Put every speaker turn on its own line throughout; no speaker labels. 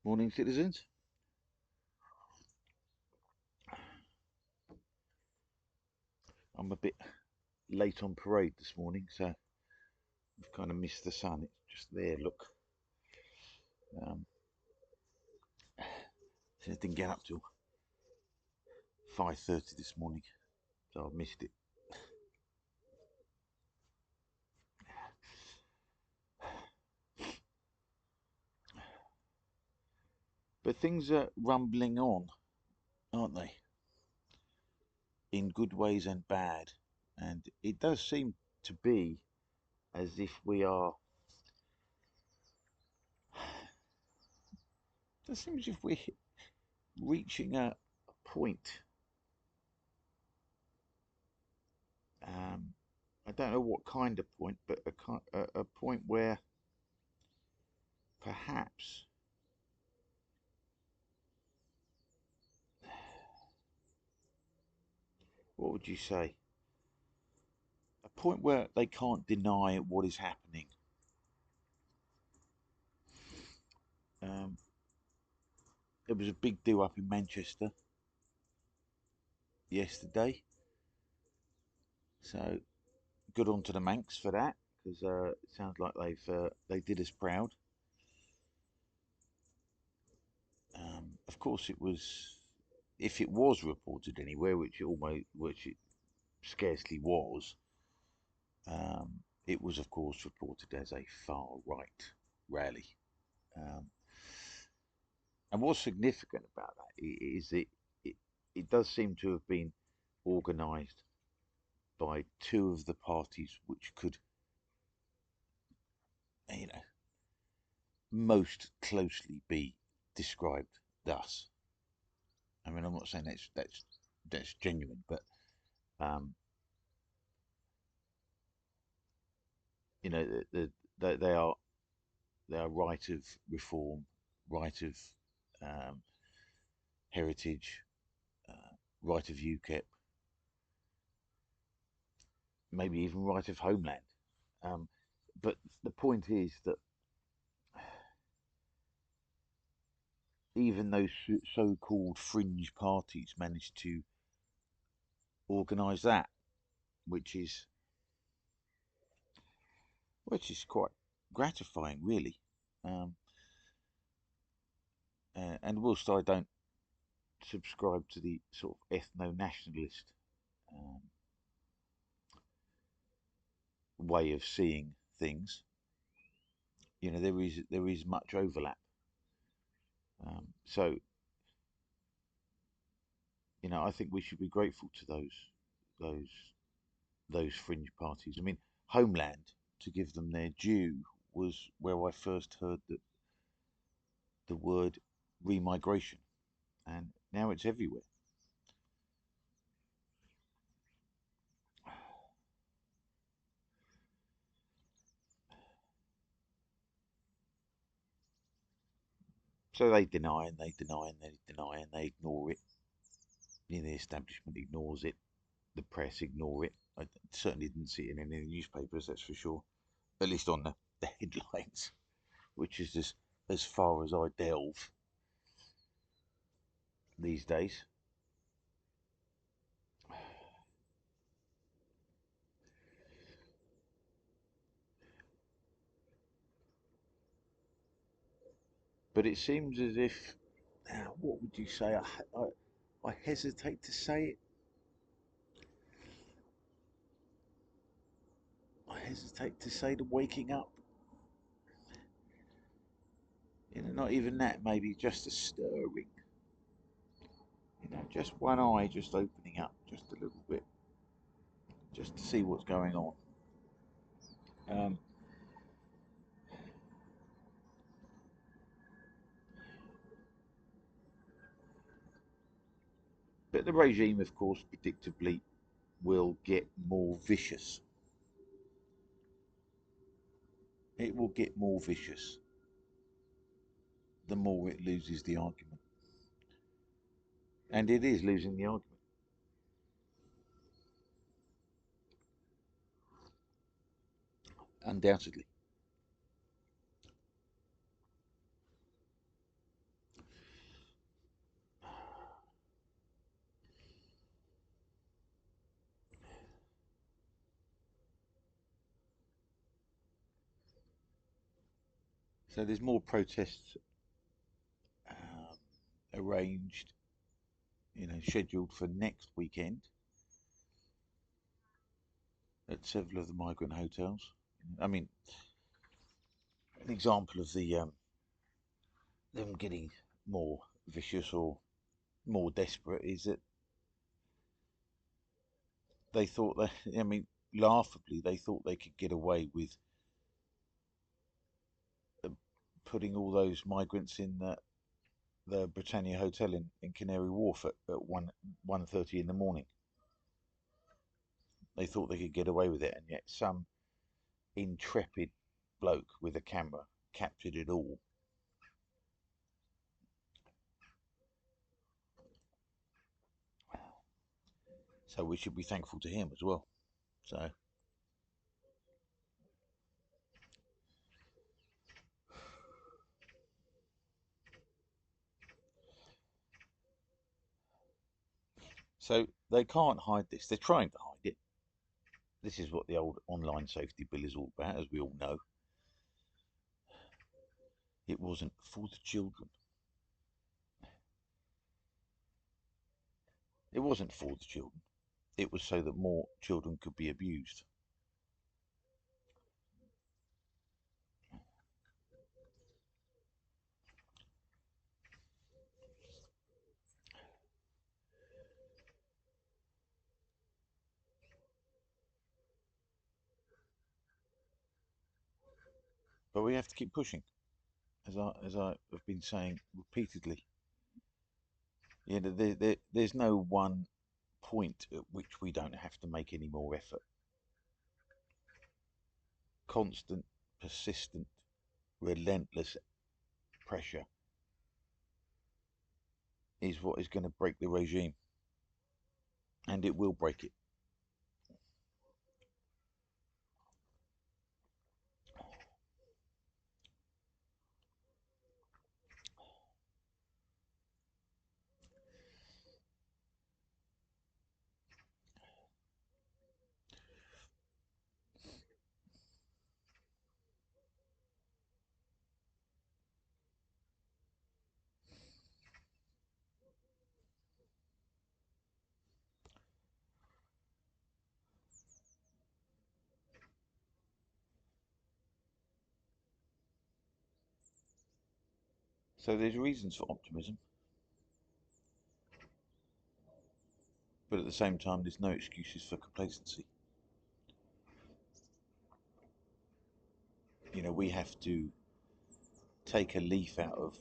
Morning, citizens. I'm a bit late on parade this morning, so I've kind of missed the sun. It's just there, look. Um, so I didn't get up till 5:30 this morning, so I've missed it. But things are rumbling on, aren't they? In good ways and bad. And it does seem to be as if we are. It does seem as if we're reaching a point. Um, I don't know what kind of point, but a point where perhaps, what would you say? A point where they can't deny what is happening. Um, there was a big deal up in Manchester yesterday, so good on to the Manx for that, because it sounds like they did us proud. Of course, it was, if it was reported anywhere, which it scarcely was. It was, of course, reported as a far right rally. Um, and what's significant about that is it, it does seem to have been organised by two of the parties which could, you know, most closely be described thus. I mean, I'm not saying that's genuine, but um, you know, they are right of reform, right of um, heritage, right of UKIP, maybe even right of homeland. Um, but the point is that even those so-called fringe parties managed to organise that, which is quite gratifying, really. Um, and whilst I don't subscribe to the sort of ethno-nationalist um, way of seeing things, you know, there is much overlap. So, you know, I think we should be grateful to those those fringe parties. I mean, Homeland, to give them their due, was where I first heard the word remigration, and now it's everywhere. So they deny and they deny and they deny and they ignore it. You know, the establishment ignores it. The press ignore it. I certainly didn't see it in any newspapers, that's for sure. At least on the headlines, which is as far as I delve these days. But it seems as if, what would you say? I hesitate to say it. I hesitate to say the waking up. You know, not even that. Maybe just a stirring. You know, just one eye just opening up just a little bit, just to see what's going on. Um, but the regime, of course, predictably will get more vicious. It will get more vicious the more it loses the argument. And it is losing the argument. Undoubtedly. So there's more protests um, arranged, scheduled for next weekend at several of the migrant hotels. I mean, an example of them getting more vicious or more desperate is that they thought that, I mean, laughably, they thought they could get away with uh, putting all those migrants in the Britannia Hotel in Canary Wharf at 1:30 in the morning. They thought they could get away with it, and yet some intrepid bloke with a camera captured it all. So we should be thankful to him as well. So, so they can't hide this. They're trying to hide it. This is what the old online safety bill is all about, as we all know. It wasn't for the children. It wasn't for the children. It was so that more children could be abused. But we have to keep pushing, as I have been saying repeatedly. There's no one point at which we don't have to make any more effort. Constant, persistent, relentless pressure is what is going to break the regime, and it will break it. So there's reasons for optimism, but at the same time, there's no excuses for complacency. We have to take a leaf out of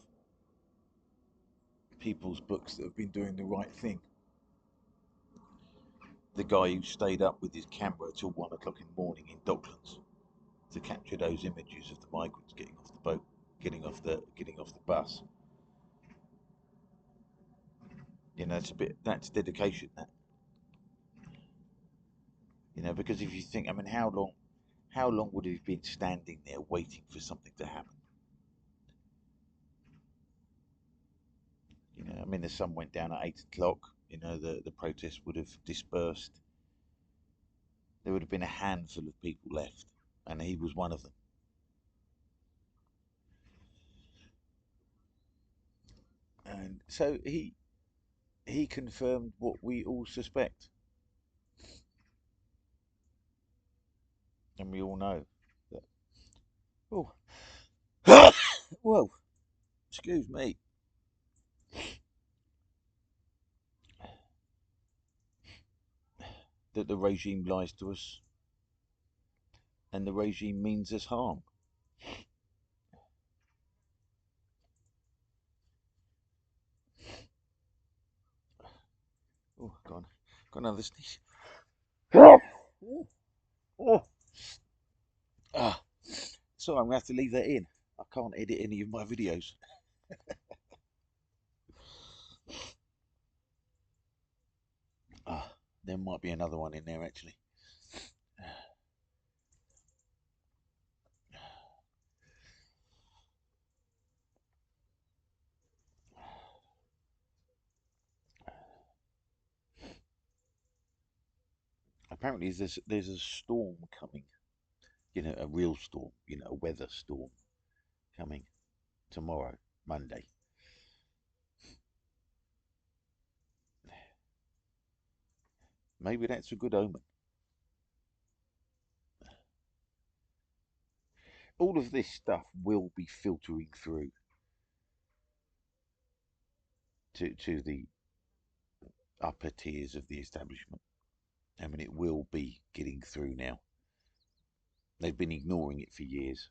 people's books that have been doing the right thing. The guy who stayed up with his camera till 1 o'clock in the morning in Docklands to capture those images of the migrants getting off the boat, getting off the bus. That's dedication. Because if you think, I mean, how long would he have been standing there waiting for something to happen? I mean, the sun went down at 8 o'clock. The protest would have dispersed. There would have been a handful of people left, and he was one of them. And so he confirmed what we all suspect, and we all know that. Oh, whoa! Excuse me. That the regime lies to us, and the regime means us harm. Oh, got another sneeze. Oh, oh. Ah, so I'm gonna have to leave that in. I can't edit any of my videos. Ah, there might be another one in there actually. Apparently, there's a storm coming. A real storm. A weather storm coming tomorrow, Monday. Maybe that's a good omen. All of this stuff will be filtering through to the upper tiers of the establishment. I mean, it will be getting through now. They've been ignoring it for years,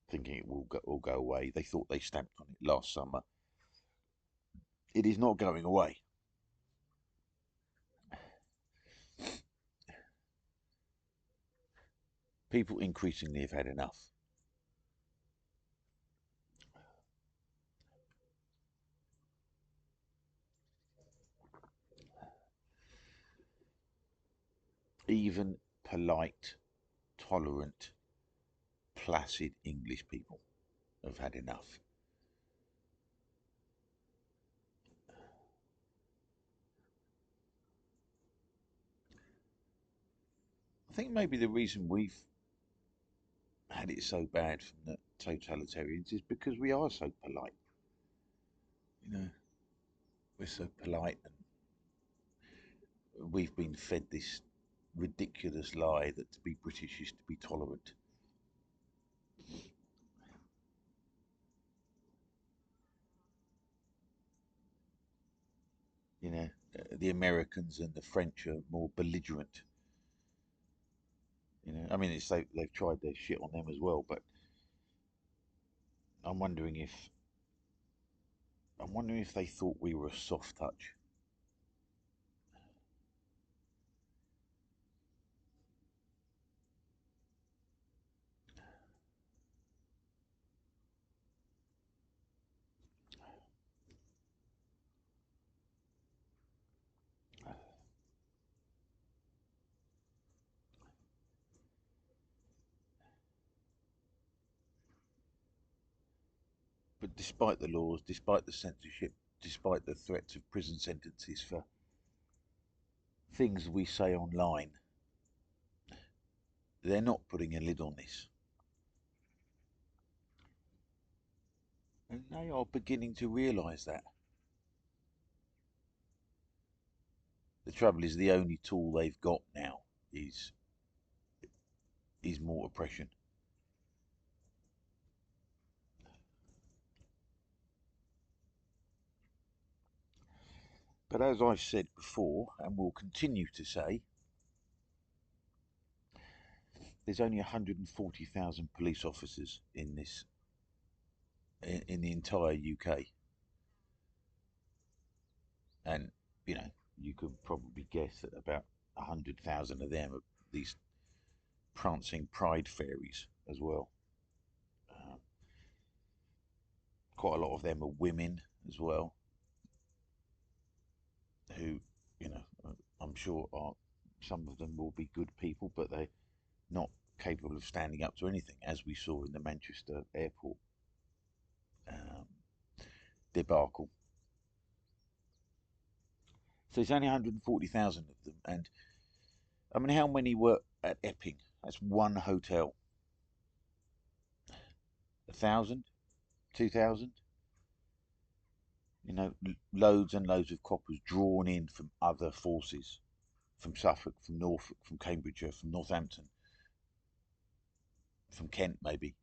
thinking it will go away. They thought they stamped on it last summer. It is not going away. People increasingly have had enough. Even polite, tolerant, placid English people have had enough. I think maybe the reason we've had it so bad from the totalitarians is because we are so polite. You know, we're so polite, and we've been fed this ridiculous lie that to be British is to be tolerant. You know, the Americans and the French are more belligerent. You know, I mean, they've tried their shit on them as well, but I'm wondering if they thought we were a soft touch. But despite the laws, despite the censorship, despite the threats of prison sentences for things we say online, they're not putting a lid on this. And they are beginning to realise that. The trouble is, the only tool they've got now is more oppression. But as I've said before, and will continue to say, there's only 140,000 police officers in the entire UK, and you know you could probably guess that about 100,000 of them are these prancing pride fairies as well. Uh, Quite a lot of them are women as well, who, you know, I'm sure are some of them will be good people, but they're not capable of standing up to anything, as we saw in the Manchester airport um, debacle. So there's only 140,000 of them, and I mean, how many were at Epping? That's one hotel. 1,000, 2,000. You know, loads and loads of coppers drawn in from other forces, from Suffolk, from Norfolk, from Cambridgeshire, from Northampton, from Kent, maybe.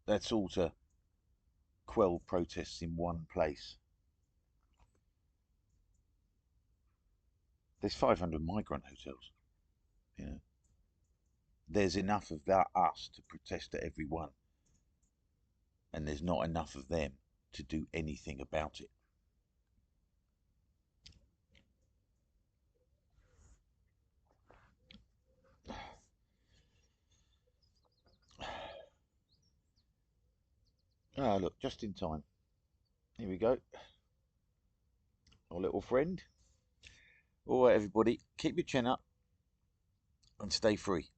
That's all to quell protests in one place. There's 500 migrant hotels. You know, there's enough of that us to protest at every one, and there's not enough of them to do anything about it. Ah, look, just in time. Here we go. Our little friend. All right, everybody, keep your chin up and stay free.